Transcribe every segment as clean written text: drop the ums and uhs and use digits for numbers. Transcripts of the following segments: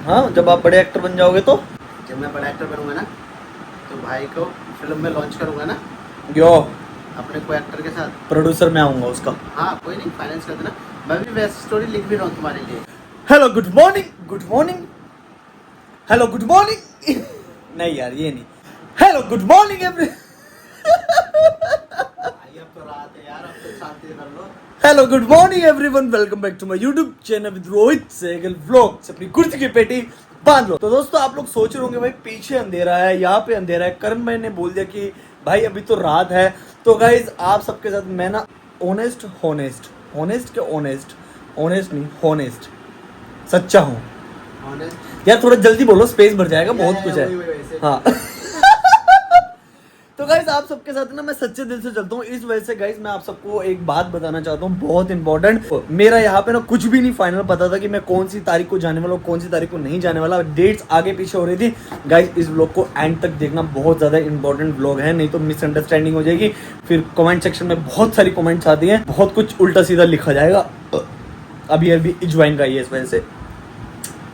हाँ, जब आप बड़े एक्टर बन जाओगे तो? जब मैं बड़ा एक्टर बनूंगा ना तो भाई को फिल्म में लॉन्च करूंगा ना यो अपने को एक्टर के साथ। प्रोड्यूसर मैं आऊँगा उसका। हाँ कोई नहीं, फाइनेंस कर देना। मैं भी वैसी स्टोरी लिख भी रहा हूँ तुम्हारे लिए। Hello good morning, good morning, hello good morning. नहीं यार ये नहीं, हेलो गुड मॉर्निंग एवरी। अब तो रात है यार, अब तो शांति कर लो। Hello good morning everyone, welcome back to my YouTube channel with Rohit Sehgal vlogs. अपनी कुर्सी की पेटी बांध लो। तो दोस्तों आप लोग सोच रहे होंगे भाई पीछे अंधेरा है, यहाँ पे अंधेरा है। करण भाई ने बोल दिया कि भाई अभी तो रात है। तो गाइज आप सबके साथ मैं ना ऑनेस्ट नहीं हॉनेस्ट सच्चा हूँ यार। थोड़ा जल्दी बोलो, स्पेस भर जाएगा, बहुत कुछ है। हाँ तो गाइज आप सबके साथ ना मैं सच्चे दिल से चलता हूँ। इस वजह से गाइज मैं आप सबको एक बात बताना चाहता हूँ, बहुत इंपॉर्टेंट। मेरा यहाँ पे ना कुछ भी नहीं फाइनल पता था कि मैं कौन सी तारीख को जाने वाला हूँ, कौन सी तारीख को नहीं जाने वाला। डेट्स आगे पीछे हो रही थी। गाइज इस व्लॉग को एंड तक देखना, बहुत ज्यादा इंपॉर्टेंट व्लॉग है, नहीं तो मिसअंडरस्टैंडिंग हो जाएगी। फिर कमेंट सेक्शन में बहुत सारी कमेंट्स आती हैं, बहुत कुछ उल्टा सीधा लिखा जाएगा। अभी ज्वाइन का ही है इस वजह से,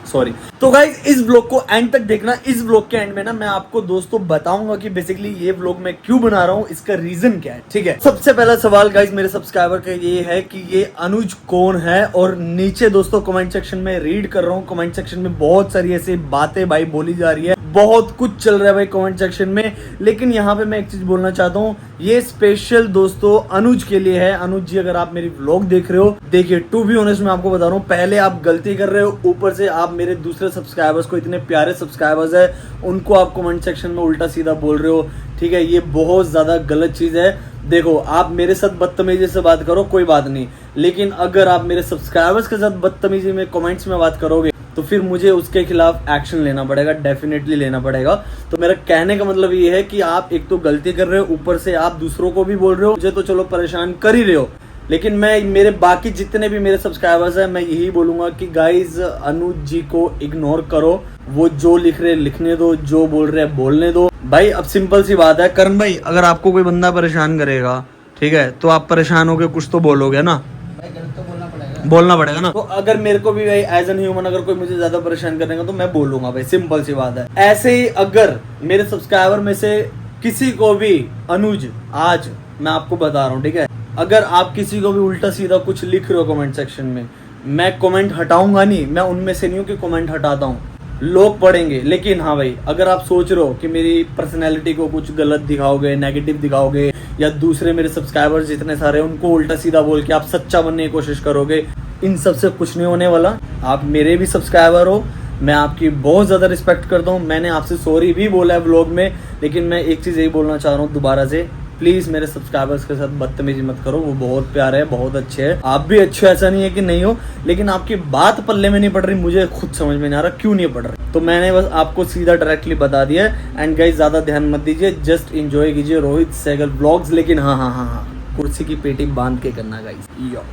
सॉरी। तो गाइज इस व्लॉग को एंड तक देखना। इस व्लॉग के एंड में ना मैं आपको दोस्तों बताऊंगा कि बेसिकली ये व्लॉग मैं क्यों बना रहा हूँ, इसका रीजन क्या है। ठीक है, सबसे पहला सवाल गाइज मेरे सब्सक्राइबर का ये है कि ये अनुज कौन है। और नीचे दोस्तों कमेंट सेक्शन में रीड कर रहा हूँ, कमेंट सेक्शन में बहुत सारी ऐसी बातें भाई बोली जा रही है, बहुत कुछ चल रहा है भाई कमेंट सेक्शन में। लेकिन यहाँ पे मैं एक चीज बोलना चाहता हूँ, ये स्पेशल दोस्तों अनुज के लिए है। अनुज जी अगर आप मेरी व्लॉग देख रहे हो, देखिए टू बी ऑनेस्ट मैं आपको बता रहा हूँ, पहले आप गलती कर रहे हो, ऊपर से आप मेरे दूसरे सब्सक्राइबर्स को, इतने प्यारे सब्सक्राइबर्स है, उनको आप कमेंट सेक्शन में उल्टा सीधा बोल रहे हो। ठीक है, ये बहुत ज्यादा गलत चीज है। देखो आप मेरे साथ बदतमीजी से बात करो कोई बात नहीं, लेकिन अगर आप मेरे सब्सक्राइबर्स के साथ बदतमीजी में कमेंट्स में बात करोगे तो फिर मुझे उसके खिलाफ एक्शन लेना पड़ेगा, डेफिनेटली लेना पड़ेगा। तो मेरा कहने का मतलब ये है कि आप एक तो गलती कर रहे हो, ऊपर से आप दूसरों को भी बोल रहे हो। मुझे तो चलो परेशान कर ही रहे हो, लेकिन मैं मेरे बाकी जितने भी मेरे सब्सक्राइबर्स हैं, मैं यही बोलूंगा कि गाइज अनुज जी को इग्नोर करो। वो जो लिख रहे लिखने दो, जो बोल रहे बोलने दो भाई। अब सिंपल सी बात है करण भाई, अगर आपको कोई बंदा परेशान करेगा, ठीक है, तो आप परेशान होके कुछ तो बोलोगे ना, बोलना पड़ेगा ना। तो अगर मेरे को भी भाई एज एन ह्यूमन अगर कोई मुझे ज्यादा परेशान करेगा तो मैं बोलूंगा भाई, सिंपल सी बात है। ऐसे ही अगर मेरे सब्सक्राइबर में से किसी को भी अनुज, आज मैं आपको बता रहा हूँ, ठीक है, अगर आप किसी को भी उल्टा सीधा कुछ लिख रहे हो कमेंट सेक्शन में, मैं कमेंट हटाऊंगा नहीं। मैं उनमें से नहीं हूँ कि कमेंट हटाता हूँ, लोग पढ़ेंगे। लेकिन हाँ भाई, अगर आप सोच रहे हो कि मेरी पर्सनैलिटी को कुछ गलत दिखाओगे, नेगेटिव दिखाओगे, या दूसरे मेरे सब्सक्राइबर्स जितने सारे हैं उनको उल्टा सीधा बोल के आप सच्चा बनने की कोशिश करोगे, इन सब से कुछ नहीं होने वाला। आप मेरे भी सब्सक्राइबर हो, मैं आपकी बहुत ज़्यादा रिस्पेक्ट करता हूँ। मैंने आपसे सॉरी भी बोला है व्लॉग में, लेकिन मैं एक चीज़ यही बोलना चाह रहा हूँ दोबारा से, प्लीज़ मेरे सब्सक्राइबर्स के साथ बदतमीजी मत करो। वो बहुत प्यारे हैं, बहुत अच्छे हैं, आप भी अच्छे, ऐसा नहीं है कि नहीं हो, लेकिन आपकी बात पल्ले में नहीं पड़ रही, मुझे खुद समझ में नहीं आ रहा क्यों नहीं पड़ रही। तो मैंने बस आपको सीधा डायरेक्टली बता दिया है। एंड गाइस ज़्यादा ध्यान मत दीजिए, जस्ट इंजॉय कीजिए रोहित सहगल व्लॉग्स। लेकिन हाँ, कुर्सी की पेटी बांध के करना गाइस। यो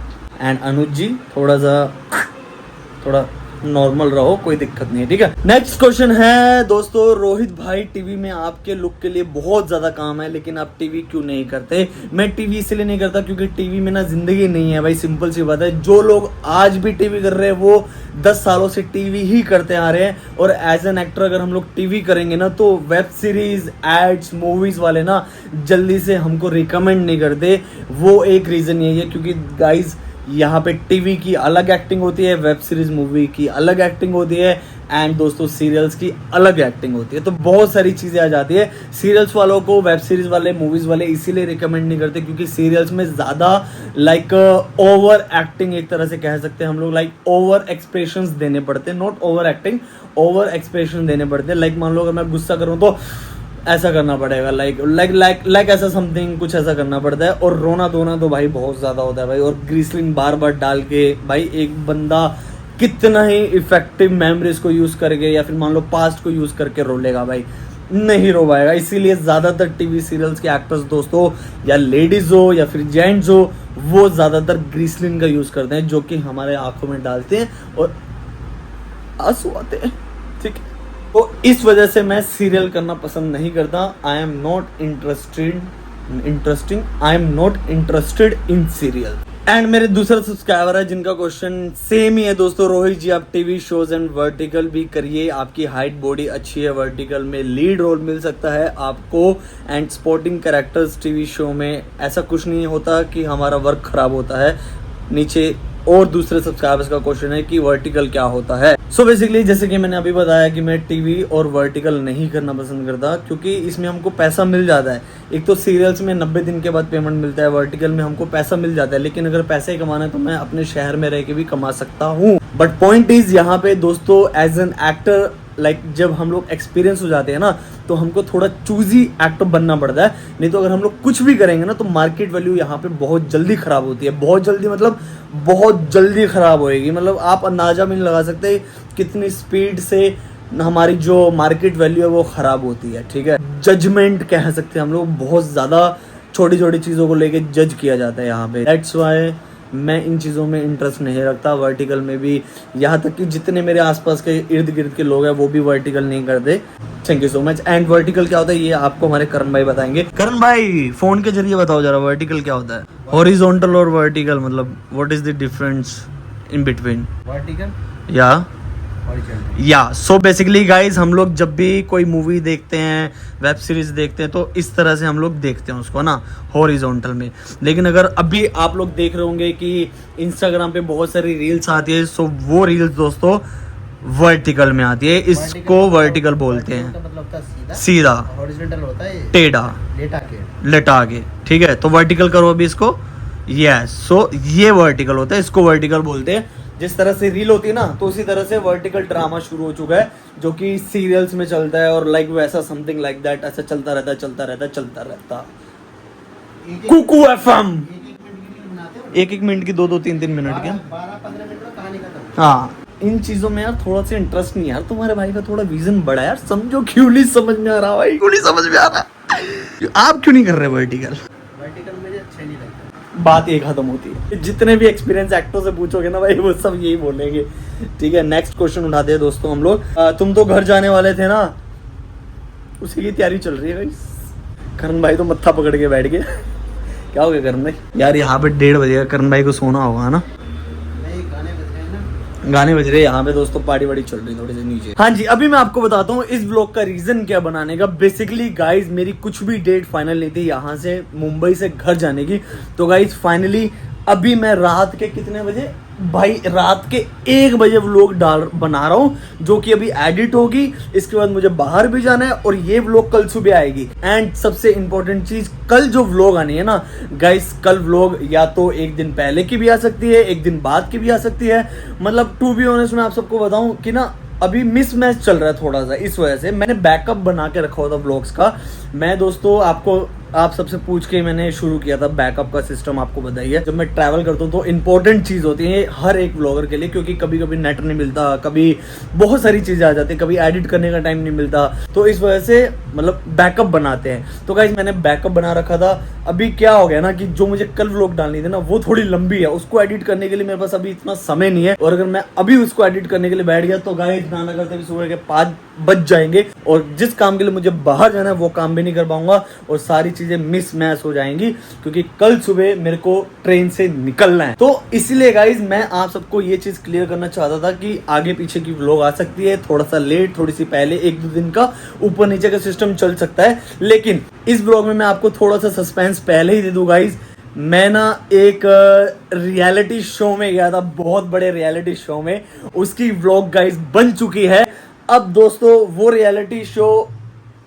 एंड अनुज जी थोड़ा नॉर्मल रहो, कोई दिक्कत नहीं है, ठीक है। नेक्स्ट क्वेश्चन है दोस्तों, रोहित भाई टीवी में आपके लुक के लिए बहुत ज्यादा काम है, लेकिन आप टीवी क्यों नहीं करते? मैं टीवी इसलिए नहीं करता क्योंकि टीवी में ना जिंदगी नहीं है भाई, सिंपल सी बात है। जो लोग आज भी टीवी कर रहे हैं वो 10 सालों से टीवी ही करते आ रहे हैं। और एज एन एक्टर अगर हम लोग टीवी करेंगे ना, तो वेब सीरीज, एड्स, मूवीज वाले ना जल्दी से हमको रिकमेंड नहीं करते। वो एक रीजन यही है, क्योंकि गाइज यहाँ पे टीवी की अलग एक्टिंग होती है, वेब सीरीज मूवी की अलग एक्टिंग होती है, एंड दोस्तों सीरियल्स की अलग एक्टिंग होती है। तो बहुत सारी चीज़ें आ जाती है। सीरियल्स वालों को वेब सीरीज वाले, मूवीज वाले इसीलिए रिकमेंड नहीं करते क्योंकि सीरियल्स में ज़्यादा लाइक ओवर एक्टिंग, एक तरह से कह सकते हैं हम लोग, लाइक ओवर एक्सप्रेशंस देने पड़ते हैं, not over acting, over expression देने पड़ते हैं। लाइक मान लो अगर मैं गुस्सा करूँ तो ऐसा करना पड़ेगा, लाइक ऐसा समथिंग, कुछ ऐसा करना पड़ता है। और रोना धोना तो भाई बहुत ज़्यादा होता है भाई। और ग्रीसलिन बार बार डाल के भाई एक बंदा कितना ही इफेक्टिव मेमोरीज को यूज़ करके या फिर मान लो पास्ट को यूज़ करके रो लेगा भाई, नहीं रो पाएगा। इसीलिए ज़्यादातर टीवी सीरियल्स के एक्टर्स दोस्तों, या लेडीज़ हो या फिर जेंट्स हो, वो ज़्यादातर ग्रीसलिन का यूज़ करते हैं, जो कि हमारे आंखों में डालते हैं और आंसू आते हैं, ठीक है। तो इस वजह से मैं सीरियल करना पसंद नहीं करता। I am not interested in serial. And मेरे दूसरा सब्सक्राइबर है जिनका क्वेश्चन सेम ही है दोस्तों, रोहित जी आप टीवी शोज एंड वर्टिकल भी करिए, आपकी हाइट बॉडी अच्छी है, वर्टिकल में लीड रोल मिल सकता है आपको, and sporting characters TV show में ऐसा कुछ नहीं होता कि हमारा वर्क खराब होता है। नीचे और दूसरे सब्सक्राइबर्स का क्वेश्चन है कि वर्टिकल क्या होता है। सो बेसिकली जैसे कि मैंने अभी बताया कि मैं टीवी और वर्टिकल नहीं करना पसंद करता, क्योंकि इसमें हमको पैसा मिल जाता है। एक तो सीरियल्स में 90 दिन के बाद पेमेंट मिलता है, वर्टिकल में हमको पैसा मिल जाता है, लेकिन अगर पैसे कमाना है तो मैं अपने शहर में रह के भी कमा सकता हूँ। बट पॉइंट इज यहाँ पे दोस्तों, एज एन एक्टर जब हम लोग एक्सपीरियंस हो जाते हैं ना, तो हमको थोड़ा चूजी एक्टर बनना पड़ता है। नहीं तो अगर हम लोग कुछ भी करेंगे ना, तो मार्केट वैल्यू यहाँ पे बहुत जल्दी खराब होती है, बहुत जल्दी मतलब बहुत जल्दी खराब होएगी। मतलब आप अंदाजा भी नहीं लगा सकते कितनी स्पीड से हमारी जो मार्केट वैल्यू है वो खराब होती है। ठीक है, जजमेंट कह सकते हैं हम लोग, बहुत ज़्यादा छोटी छोटी चीज़ों को लेके जज किया जाता है यहाँ पे। दैट्स वाई मैं इन चीज़ों में इंटरेस्ट नहीं रखता, वर्टिकल में भी। यहाँ तक कि जितने मेरे आसपास के इर्द गिर्द के लोग हैं वो भी वर्टिकल नहीं करते। Thank you so much. And vertical क्या होता है ये आपको हमारे करण भाई बताएंगे। करण भाई फोन के जरिए बताओ जरा, वर्टिकल क्या होता है? हॉरिजॉन्टल और वर्टिकल मतलब what is the difference in between? Vertical या सो बेसिकली गाइज, हम लोग जब भी कोई मूवी देखते हैं, वेब सीरीज देखते हैं, तो इस तरह से हम लोग देखते हैं उसको ना, हॉरिजॉन्टल में। लेकिन अगर अभी आप लोग देख रहे होंगे कि इंस्टाग्राम पे बहुत सारी रील्स आती है, सो वो रील्स दोस्तों वर्टिकल में आती है, इसको वर्टिकल बोलते हैं। मतलब सीधा, हॉरिजॉन्टल होता है टेढ़ा, लेटा के। ठीक है, तो वर्टिकल करो अभी इसको। यस, सो ये वर्टिकल होता है, इसको वर्टिकल बोलते हैं। जिस तरह से रील होती है ना, तो उसी तरह से वर्टिकल ड्रामा शुरू हो चुका है, जो कि सीरियल्स में चलता है, और वैसा समथिंग लाइक दैट, ऐसा चलता रहता। कुकू एफएम एक मिनट की 2-3 मिनट के 12-15 मिनट में कहानी खत्म। हाँ, इन चीजों में यार थोड़ा सा इंटरेस्ट नहीं यार, तुम्हारे भाई का थोड़ा विजन बड़ा यार, समझो क्यों नहीं समझ में आ रहा भाई, क्यों नहीं समझ में आ रहा? आप क्यों नहीं कर रहे वर्टिकल मुझे अच्छा नहीं लगता। बात ये खत्म होती है। जितने भी एक्सपीरियंस एक्टर से पूछोगे ना भाई, वो सब यही बोलेंगे। ठीक है, नेक्स्ट क्वेश्चन उठाते हैं दोस्तों हम लोग। तुम तो घर जाने वाले थे ना, उसी की तैयारी चल रही है भाई। करण भाई तो मत्था पकड़ के बैठ गए। क्या हो गया करण भाई? यार यहाँ पे 1:30 बजेगा, करण भाई को सोना होगा ना। गाने बज रहे यहाँ पे दोस्तों, पार्टी वाड़ी चल रही थोड़ी सी नीचे। हाँ जी, अभी मैं आपको बताता हूँ इस ब्लॉग का रीजन क्या बनाने का। बेसिकली गाइज, मेरी कुछ भी डेट फाइनल नहीं थी यहाँ से मुंबई से घर जाने की। तो गाइज फाइनली अभी मैं रात के कितने बजे भाई, रात के 1 बजे व्लॉग बना रहा हूँ, जो कि अभी एडिट होगी। इसके बाद मुझे बाहर भी जाना है, और ये व्लॉग कल सुबह आएगी। एंड सबसे इंपॉर्टेंट चीज, कल जो व्लॉग आनी है ना गाइस, कल व्लॉग या तो एक दिन पहले की भी आ सकती है, एक दिन बाद की भी आ सकती है। मतलब टू बी ऑनेस्ट मैं आप सबको बताऊं कि ना, अभी मिसमैच चल रहा है थोड़ा सा, इस वजह से मैंने बैकअप बना के रखा हुआ था व्लॉग्स का। मैं दोस्तों आप सबसे पूछ के मैंने शुरू किया था बैकअप का सिस्टम, आपको बताइए। जब मैं ट्रैवल करता हूँ तो इंपॉर्टेंट चीज होती है हर एक व्लॉगर के लिए, क्योंकि कभी कभी नेट नहीं मिलता, कभी बहुत सारी चीजें आ जाती है, कभी एडिट करने का टाइम नहीं मिलता, तो इस वजह से मतलब बैकअप बनाते हैं। तो गाइस मैंने बैकअप बना रखा था। अभी क्या हो गया ना कि जो मुझे कल व्लॉग डालनी थी ना, वो थोड़ी लंबी है, उसको एडिट करने के लिए मेरे पास अभी इतना समय नहीं है। और अगर मैं अभी उसको एडिट करने के लिए बैठ गया तो गाइस ना करते भी सुबह के 5 बज जाएंगे, और जिस काम के लिए मुझे बाहर जाना है वो काम भी नहीं कर पाऊंगा, और सारी चीजें मिसमैच हो जाएंगी, क्योंकि कल सुबह मेरे को ट्रेन से निकलना है। तो इसलिए गाइज मैं आप सबको ये चीज क्लियर करना चाहता था कि आगे पीछे की व्लॉग आ सकती है, थोड़ा सा लेट, थोड़ी सी पहले, 1-2 दिन का ऊपर नीचे का सिस्टम चल सकता है। लेकिन इस व्लॉग में मैं आपको थोड़ा सा सस्पेंस पहले ही दे दूं गाइज। मैं ना एक रियलिटी शो में गया था, बहुत बड़े रियलिटी शो में, उसकी व्लॉग गाइज बन चुकी है। अब दोस्तों वो रियलिटी शो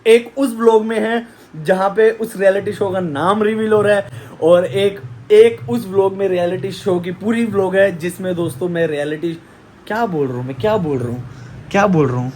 एक उस व्लॉग में है जहां पे उस रियलिटी शो का नाम रिवील हो रहा है, और एक उस व्लॉग में रियलिटी शो की पूरी व्लॉग है, जिसमें दोस्तों मैं रियलिटी क्या बोल रहा हूँ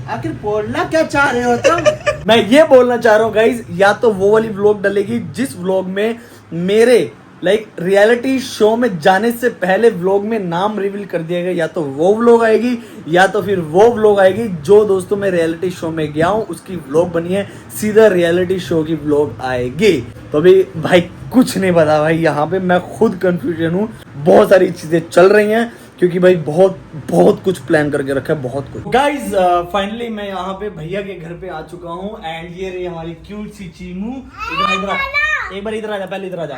आखिर बोलना क्या चाह रहे हो तुम? मैं ये बोलना चाह रहा हूँ गाइज, या तो वो वाली व्लॉग डलेगी जिस व्लॉग में मेरे रियलिटी शो में जाने से पहले व्लॉग में नाम रिवील कर दिया गया, या तो वो व्लॉग आएगी, या तो फिर वो व्लॉग आएगी जो दोस्तों मैं रियलिटी शो में गया हूँ उसकी व्लॉग बनी है, सीधा रियलिटी शो की व्लॉग आएगी। तो अभी भाई कुछ नहीं पता भाई, यहाँ पे मैं खुद कंफ्यूजन हूँ, बहुत सारी चीजें चल रही हैं, क्योंकि भाई बहुत कुछ प्लान करके रखा है, बहुत कुछ। गाइज फाइनली मैं यहाँ पे भैया के घर पे आ चुका हूँ, एंड ये रही हमारी क्यूट सी चीमू। एक बार इधर आ जा, पहले इधर आ जा,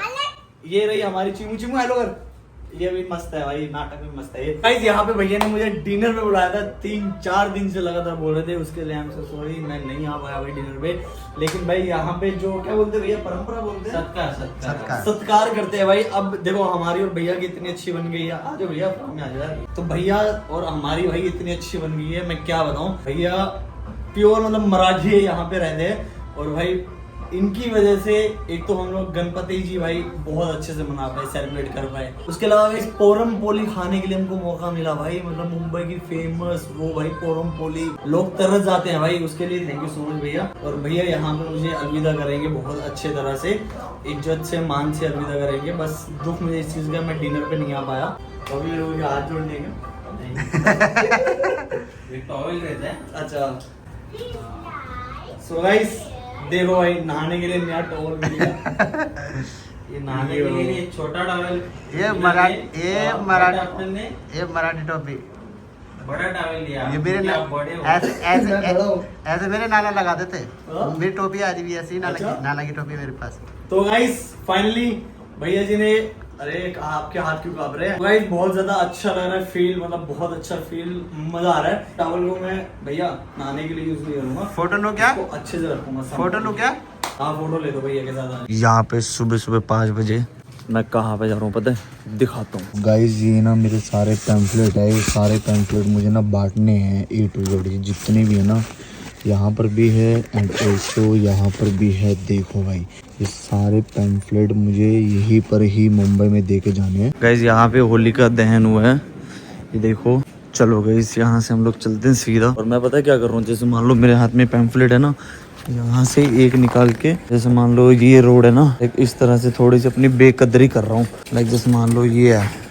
ये रही हमारी चिमू। चिमू हेलो कर। ये भी मस्त है भाई, नाटक भी मस्त है। गाइस यहाँ पे भैया ने मुझे डिनर पे बुलाया था, 3-4 दिन से लगातार बोल रहे थे, उसके लिए हम से सॉरी, मैं नहीं आ पाया भाई डिनर पे। लेकिन भाई यहाँ पे जो क्या बोलते हैं भैया, परंपरा बोलते हैं, सत्कार करते हैं भाई। अब देखो हमारी और भैया की इतनी अच्छी बन गई है, आ जाओ भैया में आ जाओ। तो भैया और हमारी भाई इतनी अच्छी बन गई है, मैं क्या बताऊँ। भैया प्योर मतलब मराठी है, यहाँ पे रहते हैं। और भाई इनकी वजह से एक तो हम लोग गणपति जी भाई बहुत अच्छे से मना पाए, सेलिब्रेट कर पाए। उसके अलावा इस पोरम पोली खाने के लिए हमको मौका मिला भाई, मतलब मुंबई की फेमस वो भाई पोरम पोली, लोग तरस जाते हैं भाई, उसके लिए थैंक यू सो मच भैया। और भैया यहाँ पे मुझे अलविदा करेंगे बहुत अच्छे तरह से, इज्जत से मान से अलविदा करेंगे। बस दुख मुझे इस चीज का, मैं डिनर पे नहीं आ पाया। अभी लोग हाथ जोड़ने का रहता है। अच्छा सो गाइस देखो भाई, नहाने के लिए नया टॉवल मिल गया। ये नहाने के लिए छोटा टॉवल, ये मराठी टोपी, बड़ा टॉवल लिया। ये मेरे ऐसे मेरे नाना लगाते थे। मेरी टोपी आज भी ऐसी नाना की टोपी मेरे पास। तो गाइस फाइनली भैया जी ने, अरे आपके हाथ क्यों कांप रहे हैं गाइस, बहुत ज्यादा अच्छा लग रहा है फील, मतलब बहुत अच्छा फील, मजा आ रहा है। टॉवल को मैं भैया नहाने के लिए यूज नहीं करूंगा, फोटो लो क्या, अच्छे से रखूंगा। फोटो लो क्या, हाँ फोटो ले दो भैया के साथ। यहाँ पे सुबह 5 बजे मैं कहाँ पे जा रहा हूँ पता है, दिखाता हूँ गाइस। ये ना मेरे सारे पैम्फलेट है, ये सारे पैम्फलेट मुझे ना बांटने हैं A to Z, जितने भी है ना, यहाँ पर भी है एंड ऑल्सो यहाँ पर भी है। देखो भाई ये सारे पैम्फलेट मुझे यहीं पर ही मुंबई में दे के जाने हैं। गाइस। यहाँ पे होली का दहन हुआ है, ये देखो। चलो गाइस यहाँ से हम लोग चलते हैं सीधा। और मैं पता है क्या कर रहा हूँ, जैसे मान लो मेरे हाथ में पैम्फलेट है ना, यहाँ से एक निकाल के, जैसे मान लो ये रोड है ना, एक इस तरह से थोड़ी सी अपनी बेकदरी कर रहा हूँ। लाइक जैसे मान लो ये है,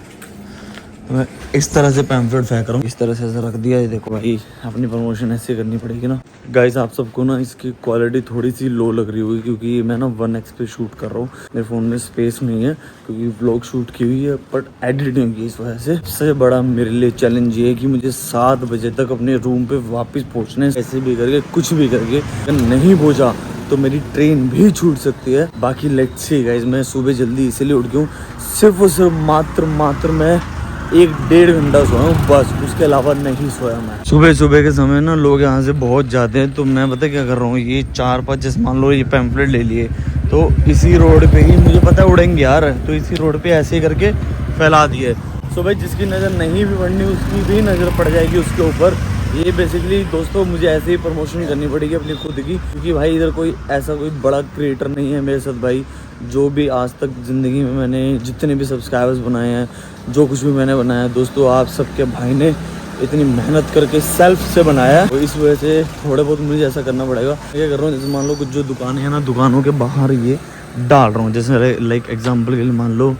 मैं इस तरह से पैम्फलेट फेंक रहा हूँ, इस तरह से ऐसा रख दिया। ये देखो भाई अपनी प्रमोशन ऐसे करनी पड़ेगी ना। गाइस आप सबको ना इसकी क्वालिटी थोड़ी सी लो लग रही होगी, क्योंकि मैं ना 1x पे शूट कर रहा हूँ, मेरे फ़ोन में स्पेस नहीं है, क्योंकि व्लॉग शूट की हुई है बट एडिट नहीं की। इस वजह से सबसे बड़ा मेरे लिए चैलेंज ये है कि मुझे 7 बजे तक अपने रूम पे वापस पहुँचना है, ऐसे भी करके कुछ भी करके। अगर नहीं पहुँचा तो मेरी ट्रेन भी छूट सकती है। बाकी लेट्स सी गाइस, मैं सुबह जल्दी इसीलिए उठ गया हूँ, सिर्फ और सिर्फ मात्र मैं 1-1.5 घंटा सोया हूँ बस, उसके अलावा नहीं सोया मैं। सुबह के समय ना लोग यहाँ से बहुत जाते हैं, तो मैं पता क्या कर रहा हूँ, ये 4-5 जैसे मान लो ये पैम्फलेट ले लिए, तो इसी रोड पे ही मुझे पता है उड़ेंगे यार, तो इसी रोड पे ऐसे करके फैला दिए। सो भाई जिसकी नज़र नहीं भी पड़नी उसकी भी नज़र पड़ जाएगी उसके ऊपर। ये बेसिकली दोस्तों मुझे ऐसे ही प्रमोशन करनी पड़ेगी अपनी खुद की, क्योंकि भाई इधर कोई ऐसा कोई बड़ा क्रिएटर नहीं है मेरे साथ भाई। जो भी आज तक ज़िंदगी में मैंने जितने भी सब्सक्राइबर्स बनाए हैं, जो कुछ भी मैंने बनाया है दोस्तों, आप सबके भाई ने इतनी मेहनत करके सेल्फ से बनाया है, तो इस वजह से थोड़े बहुत मुझे ऐसा करना पड़ेगा। क्या कर रहा हूँ, जैसे मान लो कुछ जो दुकानें हैं ना, दुकानों के बाहर ये डाल रहा हूँ। जैसे लाइक एग्जाम्पल के लिए मान लो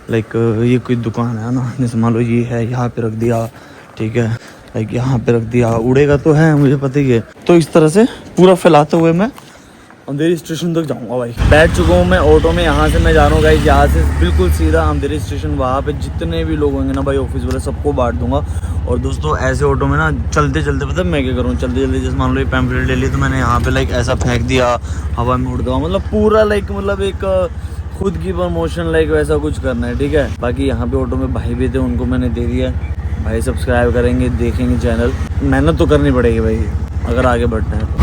लाइक ये कोई दुकान है ना, जैसे मान लो ये है, यहाँ पे रख दिया, ठीक है, लाइक यहाँ पे रख दिया, उड़ेगा तो है मुझे पता ही है। तो इस तरह से पूरा फैलाते हुए मैं अंधेरी स्टेशन तक जाऊंगा भाई। बैठ चुका हूँ मैं ऑटो में, यहाँ से मैं जा रहा हूँ गाइस, यहाँ से बिल्कुल सीधा अंधेरी स्टेशन। वहाँ पे जितने भी लोग होंगे ना भाई ऑफिस वाले, सबको बांट दूंगा। और दोस्तों ऐसे ऑटो में ना चलते पता है मैं क्या करूँ, चलते जैसे मान लो ये पैम्फलेट ले लिया, तो मैंने यहाँ पे लाइक ऐसा फेंक दिया, हवा में उड़ दूँगा, मतलब पूरा लाइक मतलब एक खुद की प्रमोशन लाइक वैसा कुछ करना है, ठीक है। बाकी यहाँ पे ऑटो में भाई भी थे, उनको मैंने दे दिया। भाई सब्सक्राइब करेंगे, देखेंगे चैनल, मेहनत तो करनी पड़ेगी भाई अगर आगे बढ़ना है।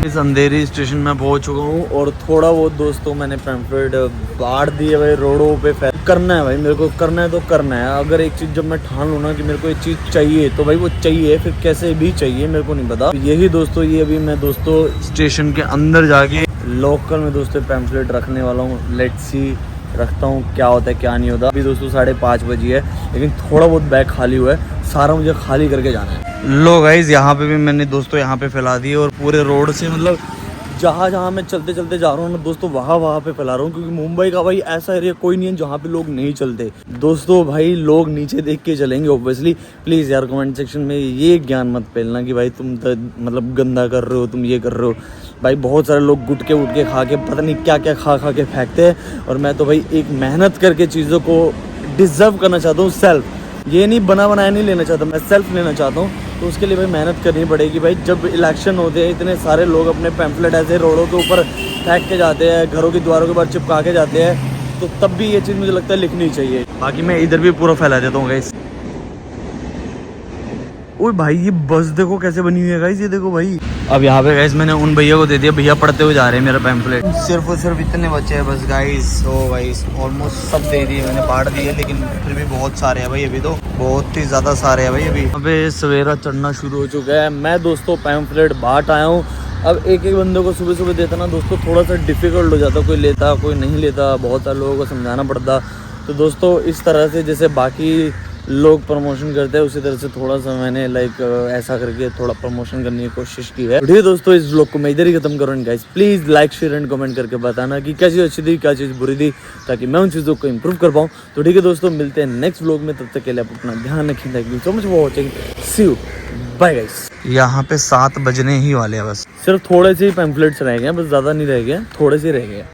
इस अंधेरी स्टेशन में पहुंच चुका हूँ और थोड़ा बहुत दोस्तों मैंने पैम्फलेट बांट दिए भाई रोडों पे। करना है भाई, मेरे को करना है तो करना है। अगर एक चीज़ जब मैं ठान लूँ ना कि मेरे को एक चीज़ चाहिए, तो भाई वो चाहिए, फिर कैसे भी चाहिए मेरे को नहीं पता। यही दोस्तों, ये अभी मैं दोस्तों स्टेशन के अंदर जाके लोकल में दोस्तों पैम्फलेट रखने वाला हूँ। लेट्स सी रखता हूँ क्या होता है क्या नहीं होता। अभी दोस्तों 5:30 बजी है, लेकिन थोड़ा बहुत बैग खाली हुआ है, सारा मुझे खाली करके जाना है। लो गाइज यहाँ पे भी मैंने दोस्तों यहाँ पे फैला दिए, और पूरे रोड से मतलब जहाँ मैं चलते जा रहा हूँ ना दोस्तों, वहाँ पे फैला रहा हूँ, क्योंकि मुंबई का भाई ऐसा एरिया कोई नहीं है जहाँ पे लोग नहीं चलते। दोस्तों भाई लोग नीचे देख के चलेंगे ऑब्वियसली। प्लीज़ यार कमेंट सेक्शन में ये ज्ञान मत फैलना कि भाई तुम तो मतलब गंदा कर रहे हो, तुम ये कर रहे हो। भाई बहुत सारे लोग गुटके उटके खा के पता नहीं क्या क्या खा के फेंकते हैं, और मैं तो भाई एक मेहनत करके चीज़ों को डिज़र्व करना चाहता हूँ। सेल्फ ये नहीं बनाया नहीं लेना चाहता, मैं सेल्फ लेना चाहता हूँ। तो उसके लिए भाई मेहनत करनी पड़ेगी भाई। जब इलेक्शन होते हैं इतने सारे लोग अपने पैम्फलेट ऐसे रोडों के ऊपर फेंक के जाते हैं, घरों की दीवारों के ऊपर चिपका के जाते हैं, तो तब भी ये चीज़ मुझे लगता है लिखनी चाहिए। बाकी मैं इधर भी पूरा फैला देता हूँ गाइस। ओए भाई ये बस देखो कैसे बनी हुई है गाइस, ये देखो भाई। अब यहाँ पे गाइस मैंने उन भैया को दे दिया, भैया पढ़ते हुए जा रहे हैं मेरा पैम्फलेट। सिर्फ और सिर्फ इतने बच्चे हैं बस गाइस। ओ गाइस ऑलमोस्ट सब दे दिए मैंने, बांट दिए, लेकिन फिर भी बहुत सारे हैं भाई, अभी तो बहुत ही ज़्यादा सारे हैं भाई अभी। यहाँ पे सवेरा चढ़ना शुरू हो चुका है। मैं दोस्तों पैम्फलेट बांट आया हूँ। अब एक एक बंदे को सुबह सुबह देता ना दोस्तों थोड़ा सा डिफिकल्ट हो जाता, कोई लेता कोई नहीं लेता, बहुत सारे लोगों को समझाना पड़ता। तो दोस्तों इस तरह से जैसे बाकी लोग प्रमोशन करते हैं उसी तरह से थोड़ा सा मैंने ऐसा करके थोड़ा प्रमोशन करने की कोशिश की है। ठीक है दोस्तों, इस व्लॉग को मैं इधर ही खत्म करूँ guys. Please like share and comment करके बताना कि क्या चीज़ अच्छी थी क्या चीज़ बुरी थी, ताकि मैं उन चीज़ों को इम्प्रूव कर पाऊँ। तो ठीक है दोस्तों, मिलते हैं नेक्स्ट व्लॉग में, तब तक के लिए आप अपना ध्यान रखें। Thank you so much for watching, see you, bye guys. यहाँ पे 7 बजने ही वाले हैं बस। सिर्फ थोड़े से ही पैम्फलेट्स रह गए हैं, बस ज़्यादा नहीं रह गए, थोड़े से रह गए।